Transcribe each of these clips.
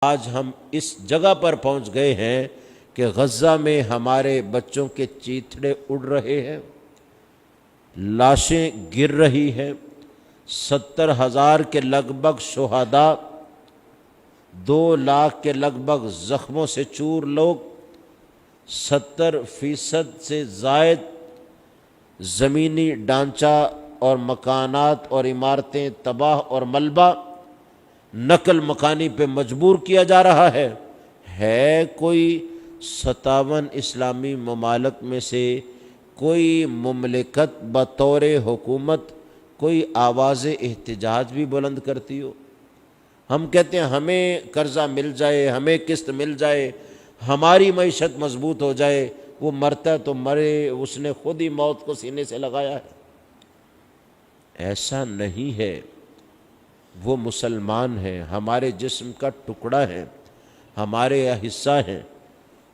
آج ہم اس جگہ پر پہنچ گئے ہیں کہ غزہ میں ہمارے بچوں کے چیتھڑے اڑ رہے ہیں، لاشیں گر رہی ہیں، 70,000 کے لگ بھگ شہداء، 2 لاکھ کے لگ بھگ زخموں سے چور لوگ، 70% سے زائد زمینی ڈھانچہ اور مکانات اور عمارتیں تباہ اور ملبہ، نقل مکانی پہ مجبور کیا جا رہا ہے کوئی 57 اسلامی ممالک میں سے کوئی مملکت بطور حکومت کوئی آواز احتجاج بھی بلند کرتی ہو؟ ہم کہتے ہیں ہمیں قرضہ مل جائے، ہمیں قسط مل جائے، ہماری معیشت مضبوط ہو جائے۔ وہ مرتا تو مرے، اس نے خود ہی موت کو سینے سے لگایا ہے۔ ایسا نہیں ہے، وہ مسلمان ہیں، ہمارے جسم کا ٹکڑا ہے، ہمارے حصہ ہیں،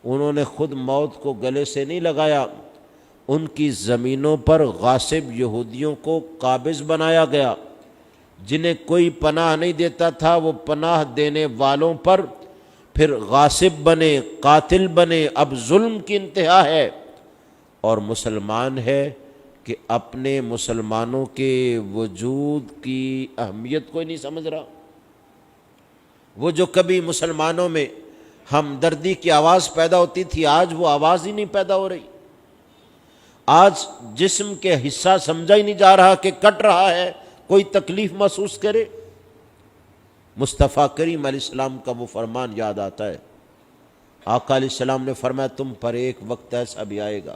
انہوں نے خود موت کو گلے سے نہیں لگایا۔ ان کی زمینوں پر غاصب یہودیوں کو قابض بنایا گیا، جنہیں کوئی پناہ نہیں دیتا تھا، وہ پناہ دینے والوں پر پھر غاصب بنے، قاتل بنے۔ اب ظلم کی انتہا ہے، اور مسلمان ہے کہ اپنے مسلمانوں کے وجود کی اہمیت کوئی نہیں سمجھ رہا۔ وہ جو کبھی مسلمانوں میں ہمدردی کی آواز پیدا ہوتی تھی، آج وہ آواز ہی نہیں پیدا ہو رہی۔ آج جسم کے حصہ سمجھا ہی نہیں جا رہا کہ کٹ رہا ہے، کوئی تکلیف محسوس کرے۔ مصطفیٰ کریم علیہ السلام کا وہ فرمان یاد آتا ہے، آقا علیہ السلام نے فرمایا تم پر ایک وقت ایسا بھی آئے گا،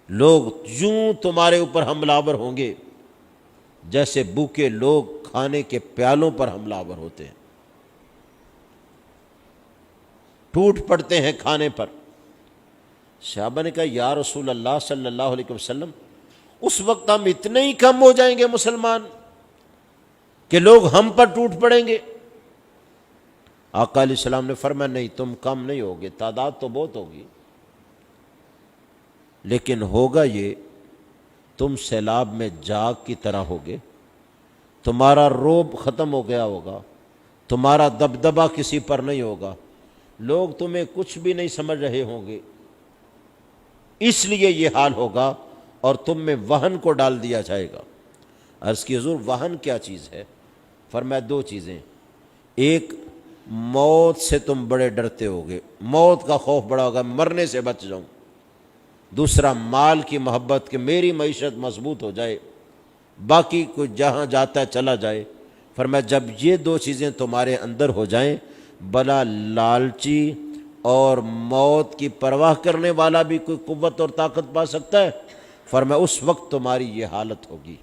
لوگ یوں تمہارے اوپر حملہ آور ہوں گے جیسے بھوکے لوگ کھانے کے پیالوں پر حملہ آور ہوتے ہیں، ٹوٹ پڑتے ہیں کھانے پر۔ صحابہ نے کہا یا رسول اللہ صلی اللہ علیہ وسلم، اس وقت ہم اتنے ہی کم ہو جائیں گے مسلمان کہ لوگ ہم پر ٹوٹ پڑیں گے؟ آقا علیہ السلام نے فرمایا نہیں، تم کم نہیں ہوگے، تعداد تو بہت ہوگی، لیکن ہوگا یہ تم سیلاب میں جاگ کی طرح ہوگے، تمہارا رعب ختم ہو گیا ہوگا، تمہارا دبدبہ کسی پر نہیں ہوگا، لوگ تمہیں کچھ بھی نہیں سمجھ رہے ہوں گے، اس لیے یہ حال ہوگا اور تم میں وہن کو ڈال دیا جائے گا۔ عرض کی حضور وہن کیا چیز ہے؟ فرمایا 2 چیزیں، ایک موت سے تم بڑے ڈرتے ہوگے، موت کا خوف بڑا ہوگا، مرنے سے بچ جاؤں، دوسرا مال کی محبت کہ میری معیشت مضبوط ہو جائے، باقی کوئی جہاں جاتا ہے چلا جائے۔ فرمایا جب یہ 2 چیزیں تمہارے اندر ہو جائیں، بلا لالچی اور موت کی پرواہ کرنے والا بھی کوئی قوت اور طاقت پا سکتا ہے۔ فرمایا اس وقت تمہاری یہ حالت ہوگی۔